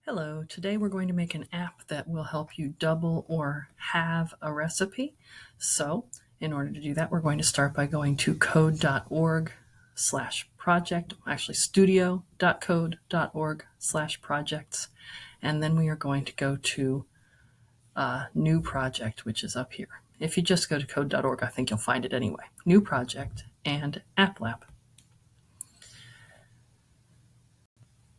Hello, today we're going to make an app that will help you double or halve a recipe. So in order to do that, we're going to start by going to code.org/project, actually studio.code.org/projects. And then we are going to go to new project, which is up here. If you just go to code.org, I think you'll find it anyway. New project and app lab.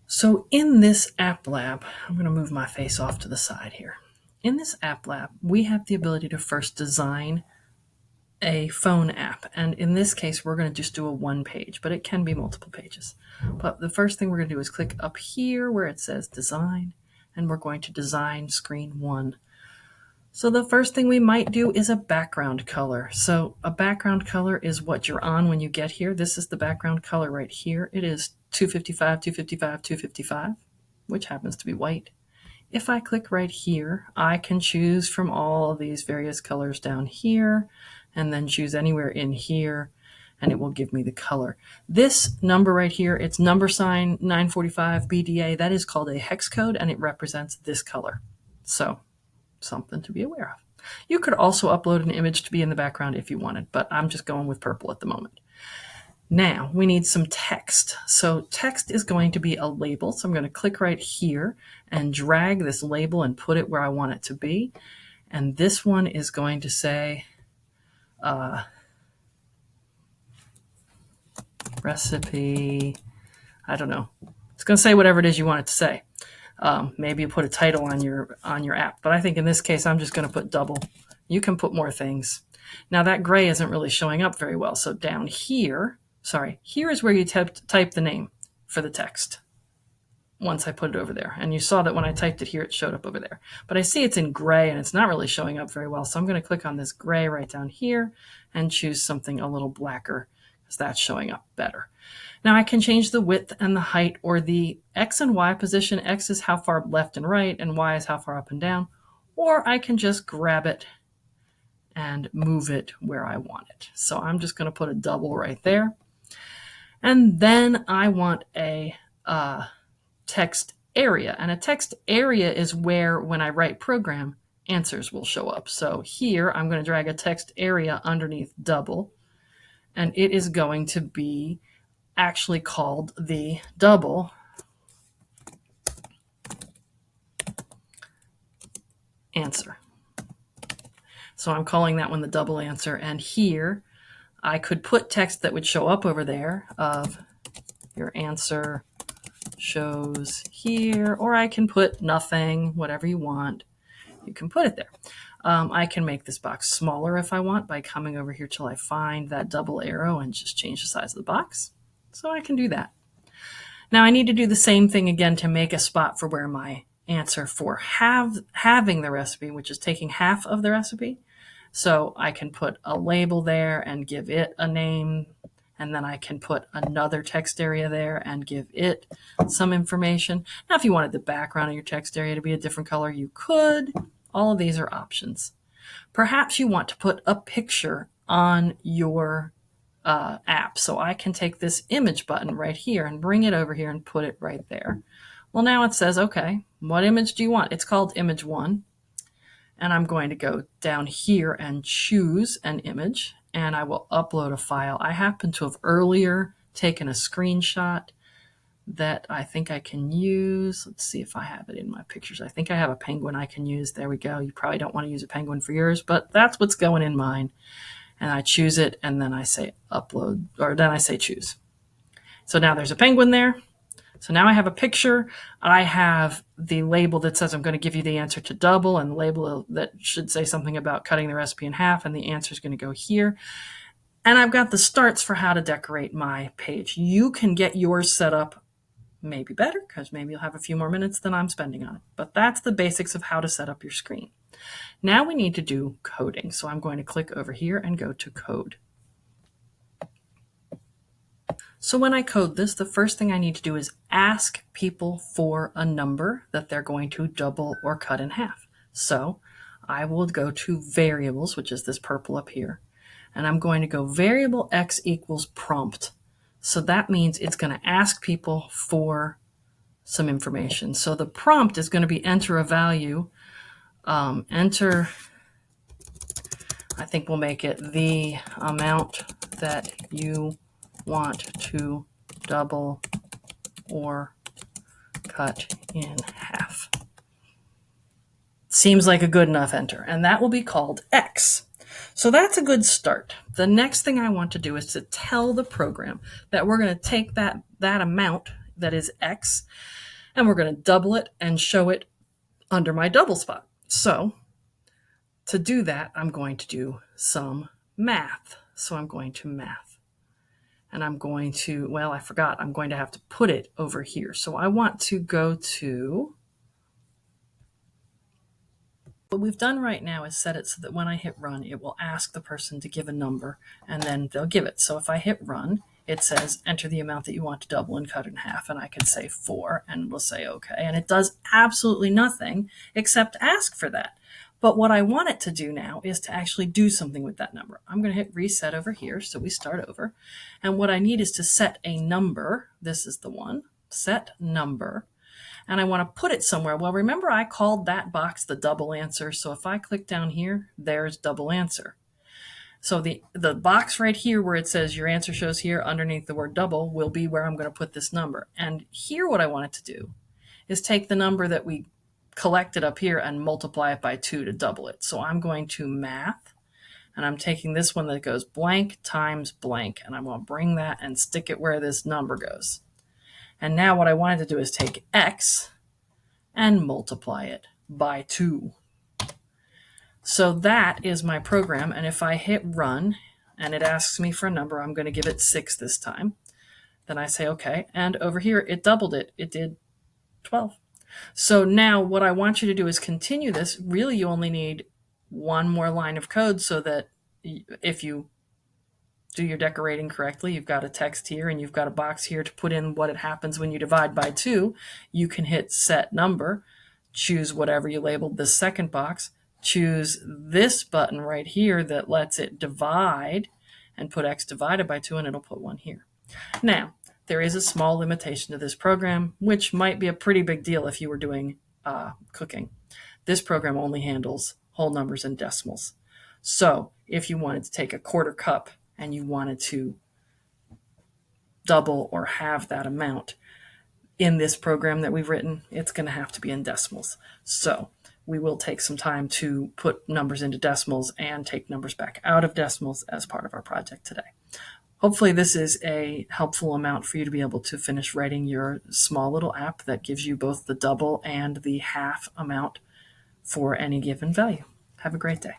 So in this app lab, I'm going to move my face off to the side here. In this app lab, we have the ability to first design a phone app. And in this case, we're going to just do a one page, but it can be multiple pages. But the first thing we're going to do is click up here where it says design, and we're going to design screen one. So the first thing we might do is a background color. So a background color is what you're on when you get here. This is the background color right here. It is 255, 255, 255, which happens to be white. If I click right here, I can choose from all of these various colors down here and then choose anywhere in here and it will give me the color. This number right here, it's number sign 945 BDA. That is called a hex code and it represents this color. So something to be aware of. You could also upload an image to be in the background if you wanted, but I'm just going with purple at the moment. Now we need some text. So text is going to be a label. So I'm going to click right here and drag this label and put it where I want it to be. And this one is going to say recipe. I don't know. It's going to say whatever it is you want it to say. Maybe you put a title on your app, but I think in this case I'm just going to put double. You can put more things. Now that gray isn't really showing up very well. So down here, here is where you type the name for the text. Once I put it over there, and you saw that when I typed it here, it showed up over there. But I see it's in gray and it's not really showing up very well. So I'm going to click on this gray right down here and choose something a little blacker because that's showing up better. Now I can change the width and the height or the X and Y position. X is how far left and right, and Y is how far up and down. Or I can just grab it and move it where I want it. So I'm just going to put a double right there. And then I want a text area. And a text area is where, when I write program, answers will show up. So here I'm going to drag a text area underneath double. And it is going to be actually called the double answer. So I'm calling that one the double answer. And here I could put text that would show up over there of your answer shows here, or I can put nothing, whatever you want. You can put it there. I can make this box smaller if I want by coming over here till I find that double arrow and just change the size of the box. So I can do that. Now I need to do the same thing again to make a spot for where my answer for having the recipe, which is taking half of the recipe. So I can put a label there and give it a name, and then I can put another text area there and give it some information. Now, if you wanted the background of your text area to be a different color, you could. All of these are options. Perhaps you want to put a picture on your app. So I can take this image button right here and bring it over here and put it right there. Well, now it says, okay, what image do you want? It's called image one. And I'm going to go down here and choose an image, and I will upload a file. I happen to have earlier taken a screenshot that I think I can use. Let's see if I have it in my pictures. I think I have a penguin I can use. There we go. You probably don't want to use a penguin for yours, but that's what's going in mine. And I choose it, and then I say upload, or then I say choose. So now there's a penguin there. So now I have a picture. I have the label that says I'm going to give you the answer to double, and the label that should say something about cutting the recipe in half, and the answer is going to go here. And I've got the starts for how to decorate my page. You can get yours set up maybe better, because maybe you'll have a few more minutes than I'm spending on it. But that's the basics of how to set up your screen. Now we need to do coding. So I'm going to click over here and go to code. So when I code this, the first thing I need to do is ask people for a number that they're going to double or cut in half. So I will go to variables, which is this purple up here, and I'm going to go variable x equals prompt. So that means it's going to ask people for some information. So the prompt is going to be enter a value. Enter, I think we'll make it the amount that you want to double or cut in half. Seems like a good enough enter, and that will be called X. So that's a good start. The next thing I want to do is to tell the program that we're going to take that amount that is X, and we're going to double it and show it under my double spot. So to do that, I'm going to do some math. So I'm going to math. And I'm going to, well, I forgot, I'm going to have to put it over here. So I want to go to, what we've done right now is set it so that when I hit run, it will ask the person to give a number, and then they'll give it. So if I hit run, it says enter the amount that you want to double and cut in half, and I can say 4, and we'll say okay. And it does absolutely nothing except ask for that. But what I want it to do now is to actually do something with that number. I'm going to hit reset over here, so we start over. And what I need is to set a number. This is the one, set number. And I want to put it somewhere. Well, remember I called that box the double answer. So if I click down here, there's double answer. So the box right here where it says your answer shows here underneath the word double will be where I'm going to put this number. And here what I want it to do is take the number that we collected up here and multiply it by 2 to double it. So I'm going to math, and I'm taking this one that goes blank times blank, and I'm going to bring that and stick it where this number goes. And now what I wanted to do is take X and multiply it by 2. So that is my program. And if I hit run and it asks me for a number, I'm going to give it 6 this time. Then I say okay. And over here, it doubled it. It did 12. So now what I want you to do is continue this. Really, you only need one more line of code so that if you do your decorating correctly, you've got a text here and you've got a box here to put in what it happens when you divide by 2. You can hit set number, choose whatever you labeled this second box, choose this button right here that lets it divide and put X divided by 2, and it'll put 1 here. Now, there is a small limitation to this program, which might be a pretty big deal if you were doing cooking. This program only handles whole numbers and decimals. So if you wanted to take a quarter cup and you wanted to double or halve that amount in this program that we've written, it's going to have to be in decimals. So we will take some time to put numbers into decimals and take numbers back out of decimals as part of our project today. Hopefully this is a helpful amount for you to be able to finish writing your small little app that gives you both the double and the half amount for any given value. Have a great day.